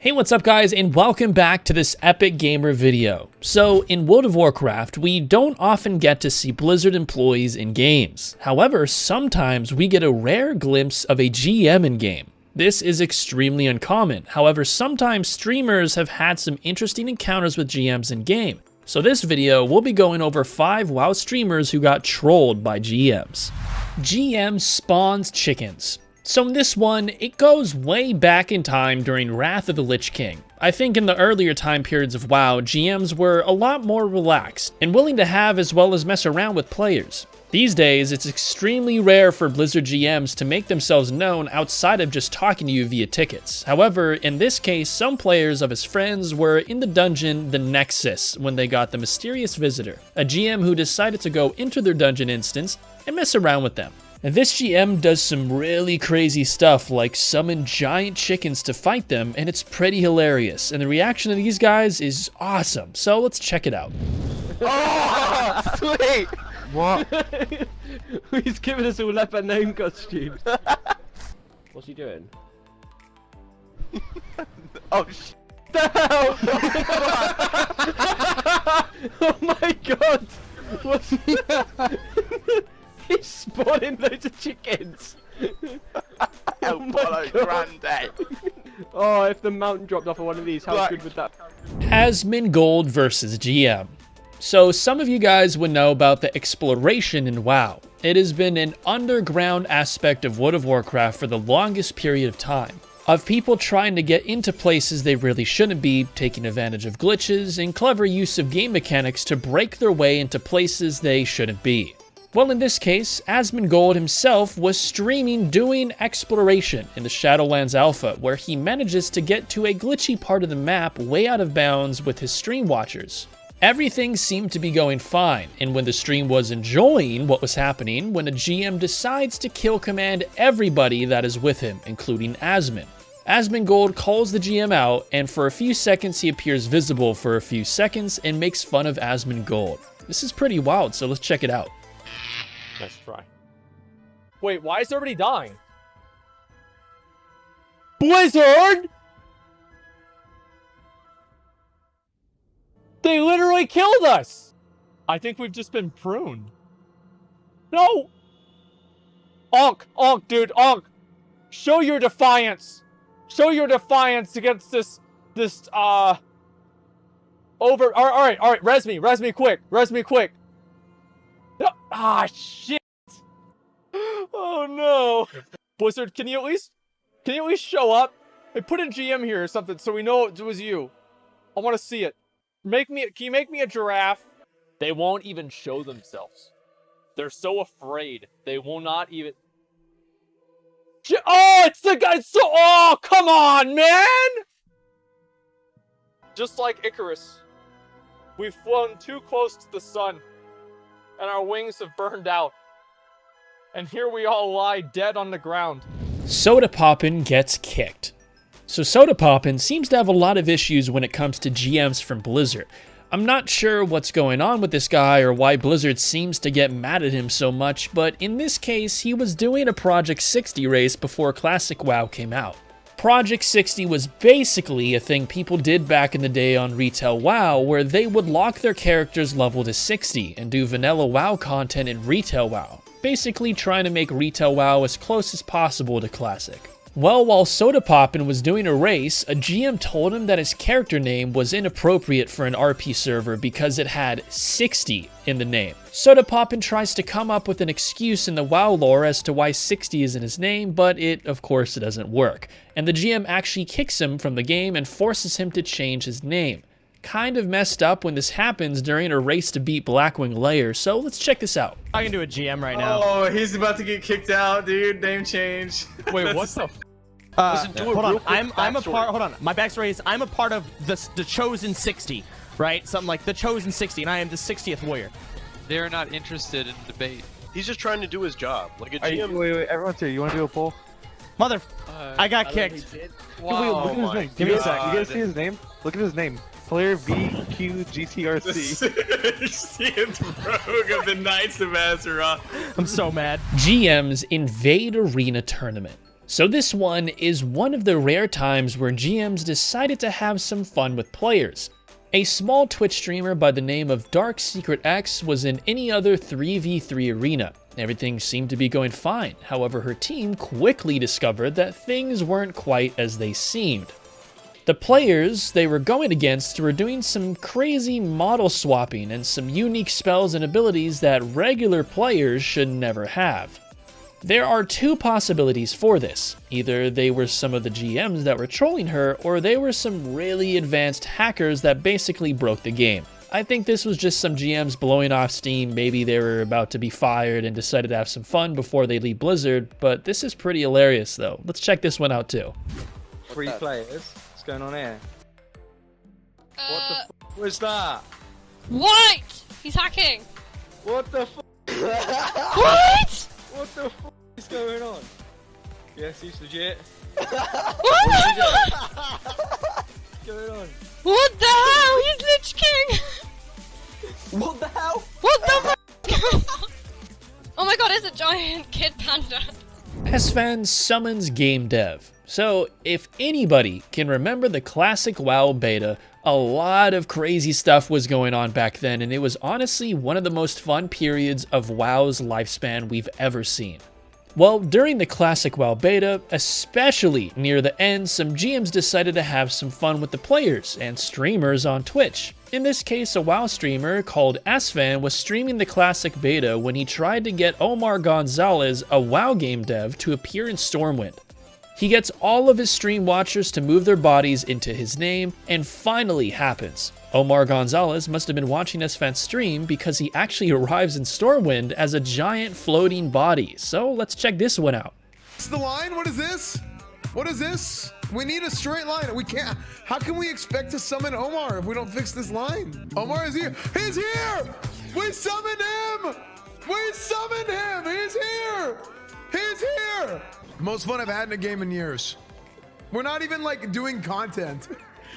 Hey, what's up guys, and welcome back to this epic gamer video. So, in World of Warcraft, we don't often get to see Blizzard employees in games. However, sometimes we get a rare glimpse of a GM in game. This is extremely uncommon. However, sometimes streamers have had some interesting encounters with GMs in game. So this video, we'll be going over 5 WoW streamers who got trolled by GMs. GM spawns chickens. So in this one, it goes way back in time during Wrath of the Lich King. I think in the earlier time periods of WoW, GMs were a lot more relaxed and willing to have as well as mess around with players. These days, it's extremely rare for Blizzard GMs to make themselves known outside of just talking to you via tickets. However, in this case, some players of his friends were in the dungeon The Nexus when they got the mysterious visitor, a GM who decided to go into their dungeon instance and mess around with them. And this GM does some really crazy stuff like summon giant chickens to fight them, and it's pretty hilarious. And the reaction of these guys is awesome, so let's check it out. Oh, sweet! What? He's giving us all up a gnome costumes. What's he doing? Oh, shit. Oh my god! What's he? He's spawning loads of chickens. Oh my granddad. Oh, if the mountain dropped off of one of these, how good would that be? Asmongold versus GM. So some of you guys would know about the exploration in WoW. It has been an underground aspect of World of Warcraft for the longest period of time, of people trying to get into places they really shouldn't be, taking advantage of glitches and clever use of game mechanics to break their way into places they shouldn't be. Well, in this case, Asmongold himself was streaming doing exploration in the Shadowlands Alpha, where he manages to get to a glitchy part of the map way out of bounds with his stream watchers. Everything seemed to be going fine, and when the stream was enjoying what was happening, when a GM decides to kill command everybody that is with him, including Asmon. Asmongold calls the GM out, and for a few seconds he appears visible for a few seconds and makes fun of Asmongold. This is pretty wild, so let's check it out. Nice try. Wait, why is everybody dying? Blizzard! They literally killed us! I think we've just been pruned. No! Onk, dude, Onk! Show your defiance! Show your defiance against this, alright, res me quick! No. Ah, shit! Oh no! Blizzard, can you at least show up? Hey, put a GM here or something so we know it was you. I want to see it. Can you make me a giraffe? They won't even show themselves. They're so afraid. They will not even. Oh, it's the guy. Oh, come on, man! Just like Icarus, we've flown too close to the sun, and our wings have burned out. And here we all lie dead on the ground. Sodapoppin gets kicked. So Sodapoppin seems to have a lot of issues when it comes to GMs from Blizzard. I'm not sure what's going on with this guy or why Blizzard seems to get mad at him so much, but in this case, he was doing a Project 60 race before Classic WoW came out. Project 60 was basically a thing people did back in the day on Retail WoW, where they would lock their characters level to 60 and do vanilla WoW content in Retail WoW, basically trying to make Retail WoW as close as possible to Classic. Well, while Sodapoppin was doing a race, a GM told him that his character name was inappropriate for an RP server because it had 60 in the name. Sodapoppin tries to come up with an excuse in the WoW lore as to why 60 is in his name, but of course it doesn't work. And the GM actually kicks him from the game and forces him to change his name. Kind of messed up when this happens during a race to beat Blackwing Lair, so let's check this out. I can do a GM right now. Oh, he's about to get kicked out, dude. Name change. Wait, what the? Hold on. I'm a part. Hold on. My backstory is I'm a part of the Chosen 60, right? Something like the Chosen 60, and I am the 60th warrior. They're not interested in debate. He's just trying to do his job. Like a GM. Wait, everyone's here. You want to do a poll? Mother, I got kicked. Wow. Wait, look at his name. Give me a sec. You guys see his name? Look at his name. Player VQGTRC. 60th rogue of the Knights of Azeroth. I'm so mad. GM's Invade Arena Tournament. So this one is one of the rare times where GMs decided to have some fun with players. A small Twitch streamer by the name of Dark Secret X was in any other 3v3 arena. Everything seemed to be going fine, however her team quickly discovered that things weren't quite as they seemed. The players they were going against were doing some crazy model swapping and some unique spells and abilities that regular players should never have. There are two possibilities for this. Either they were some of the GMs that were trolling her, or they were some really advanced hackers that basically broke the game. I think this was just some GMs blowing off steam. Maybe they were about to be fired and decided to have some fun before they leave Blizzard, but this is pretty hilarious though. Let's check this one out too. 3 players. What's going on here? What the f was that? What? He's hacking. What the f? What? What the f is going on? Yes, he's legit. Oh my god! What's going on? What the hell? He's Lich King! What the hell? What the f? Oh my god, it's a giant kid panda. SFAND summons GameDev. So if anybody can remember the classic WoW beta, a lot of crazy stuff was going on back then, and it was honestly one of the most fun periods of WoW's lifespan we've ever seen. Well, during the classic WoW beta, especially near the end, some GMs decided to have some fun with the players and streamers on Twitch. In this case, a WoW streamer called SFAND was streaming the classic beta when he tried to get Omar Gonzalez, a WoW game dev, to appear in Stormwind. He gets all of his stream watchers to move their bodies into his name, and finally happens. Omar Gonzalez must have been watching SFAND's stream because he actually arrives in Stormwind as a giant floating body. So let's check this one out. It's the line? What is this? What is this? We need a straight line. We can't. How can we expect to summon Omar if we don't fix this line? Omar is here. He's here! We summoned him! We summoned him! He's here! He's here! Most fun I've had in a game in years. We're not even like doing content.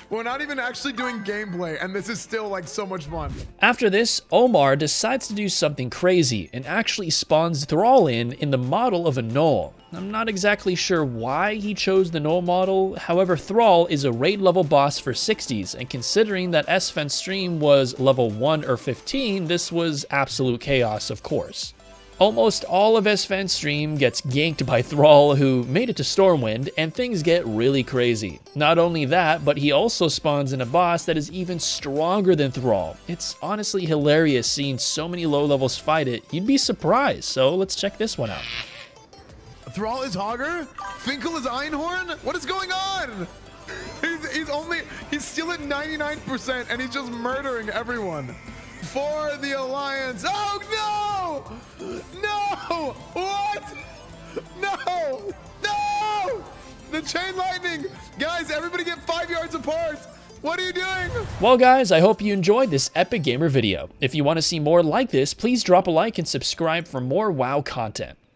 We're not even actually doing gameplay, and this is still like so much fun. After this, Omar decides to do something crazy and actually spawns Thrall in the model of a gnoll. I'm not exactly sure why he chose the gnoll model, however Thrall is a raid level boss for 60s, and considering that SFAN's stream was level 1 or 15, this was absolute chaos of course. Almost all of SFAN's stream gets ganked by Thrall, who made it to Stormwind, and things get really crazy. Not only that, but he also spawns in a boss that is even stronger than Thrall. It's honestly hilarious seeing so many low levels fight it. You'd be surprised, so let's check this one out. Thrall is Hogger? Finkel is Einhorn? What is going on? He's still at 99% and he's just murdering everyone. For the Alliance. Oh no! No! What? No! No! The chain lightning! Guys, everybody get 5 yards apart! What are you doing? Well guys, I hope you enjoyed this Epic Gamer video. If you want to see more like this, please drop a like and subscribe for more WoW content.